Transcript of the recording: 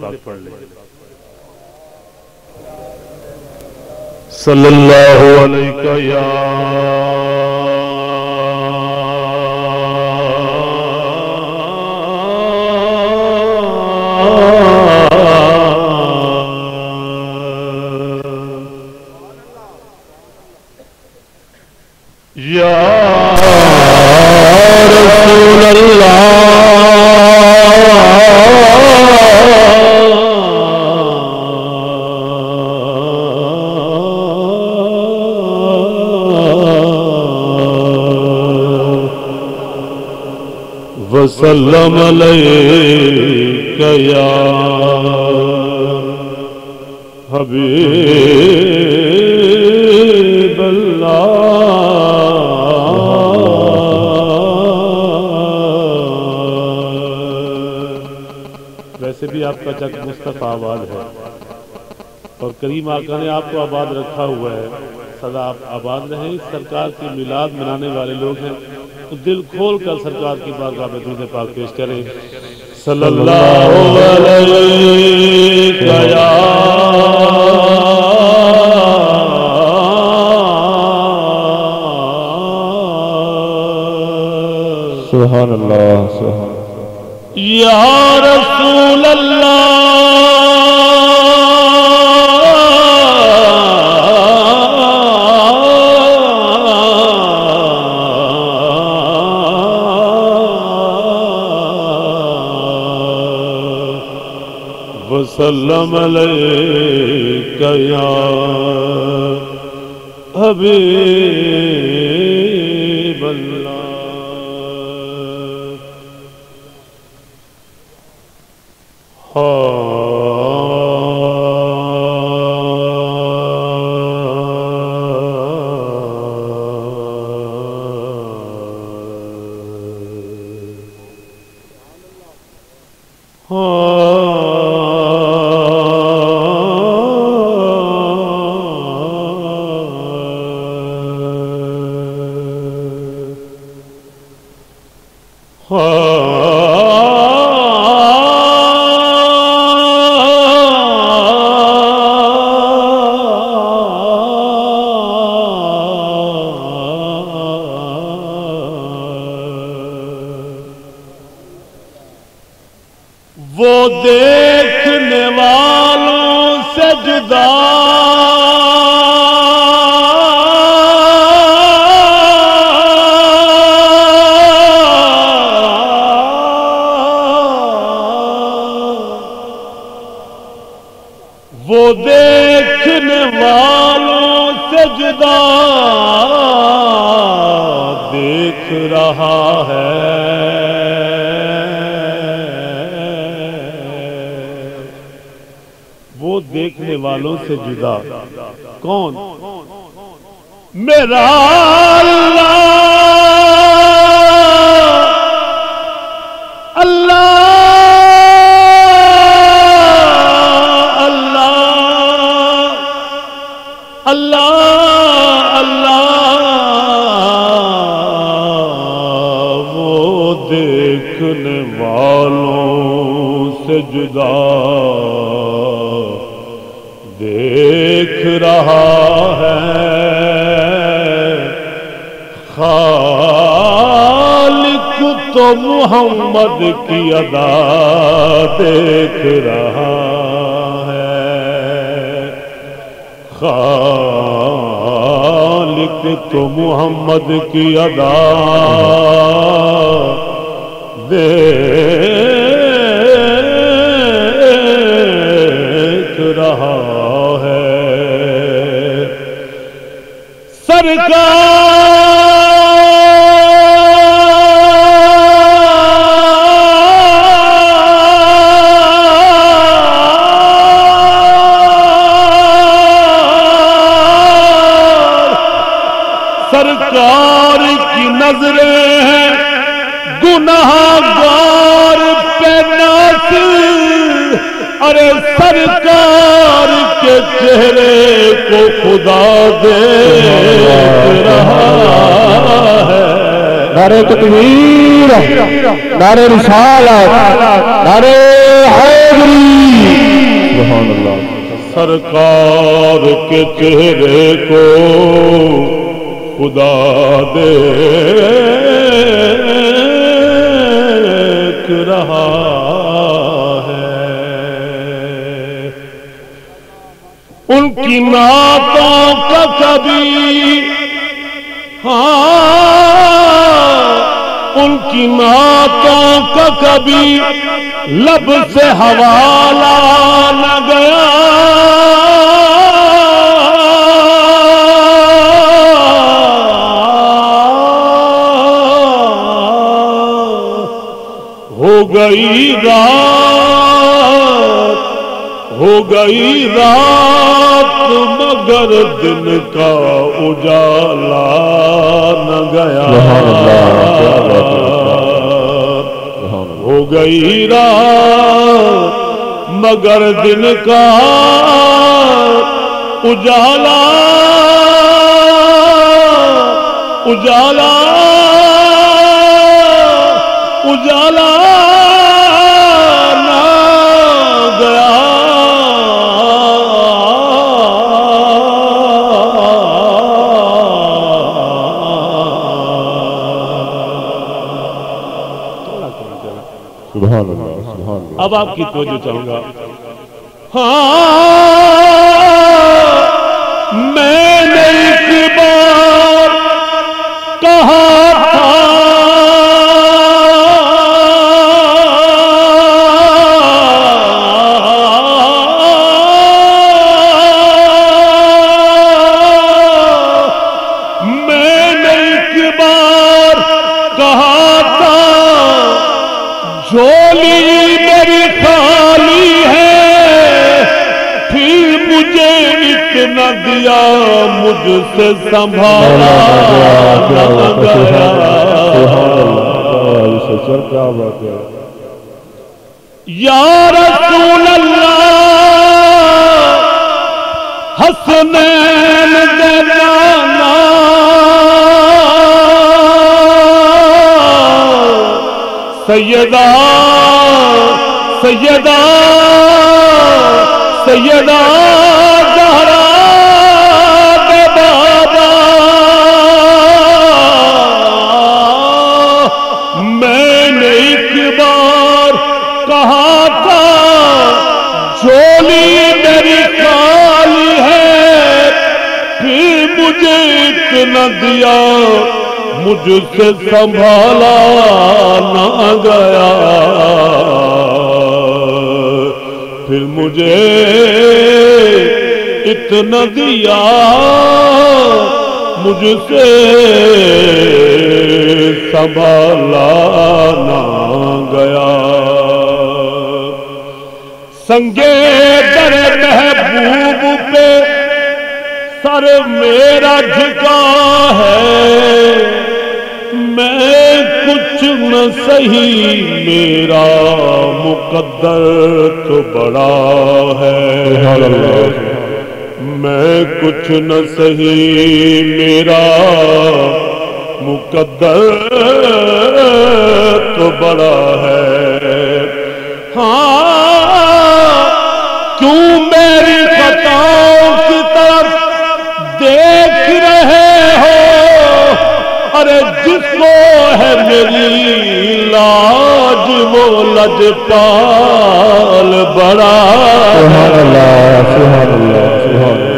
پاک پڑھ لیں۔ صلی اللہ علیہ یا رسول اللہ وسلم علیک یا حبیب اللہ۔ ویسے بھی آپ کا چک مصطفیٰ آباد ہے اور کریم آقا نے آپ کو آباد رکھا ہوا ہے، سدا آپ آباد رہیں۔ سرکار کی میلاد منانے والے لوگ ہیں تو دل کھول کر سرکار کی بارگاہ میں درود پاک پیش کریں۔ صلی اللہ علیہ یا سبحان اللہ سبحان یا رسول اللہ وسلم علیک یا حبیب اللہ۔ وہ دیکھنے والوں سے جدا وہ دیکھنے والوں سے جدا دیکھ رہا ہے۔ وہ دیکھنے والوں سے جدا کون؟ میرا اللہ اللہ اللہ اللہ وہ دیکھنے والوں سے جدا دیکھ رہا ہے۔ خالق تو محمد کی ادا دیکھ رہا ہے۔ خالق تو محمد کی ادا دیکھ رہا ہے۔ سرکار سرکار کی نظریں ہیں گناہگار پہ ناصر، ارے سرکار کے چہرے کو خدا دیکھ رہا ہے۔ نعرہ تکبیر، نعرہ رسالت، نعرہ حیدری۔ سرکار کے چہرے کو خدا دیکھ رہا ہے. ان کی نعتوں کا کبھی ان کی نعتوں کا کبھی لب سے حوالہ نہ گیا. ہو گئی رات مگر دن کا اجالا نہ گیا. ہو گئی رات مگر دن کا اجالا اجالا اجالا نہ گیا. سبحان اللہ سبحان اللہ. اب آپ کی توجہ چاہوں گا. میں نے ایک بار کہا تھا جھولی میری خالی ہے پھر مجھے اتنا دیا مجھ سے سنبھالا نہ گیا. یا رسول اللہ حسنین دینا سیدہ سیدہ سیدہ زہرا دے بابا. میں نے ایک بار کہا تھا جھولی میری خالی ہے پھر مجھے اتنا دیا مجھ سے سنبھالا نہ گیا. پھر مجھے اتنا دیا مجھ سے سنبھالا نہ گیا. سنگے در محبوب پہ سر میرا جھکا ہے میں کچھ نہ سہی میرا مقدر تو بڑا ہے. میں کچھ نہ سہی میرا مقدر تو بڑا ہے. کیوں میری خطاؤں کی طرف دیکھ رہے ہو؟ ارے جس کو ہے میری لاج وہ لجپال بڑا. سبحان اللہ سبحان اللہ سبحان اللہ.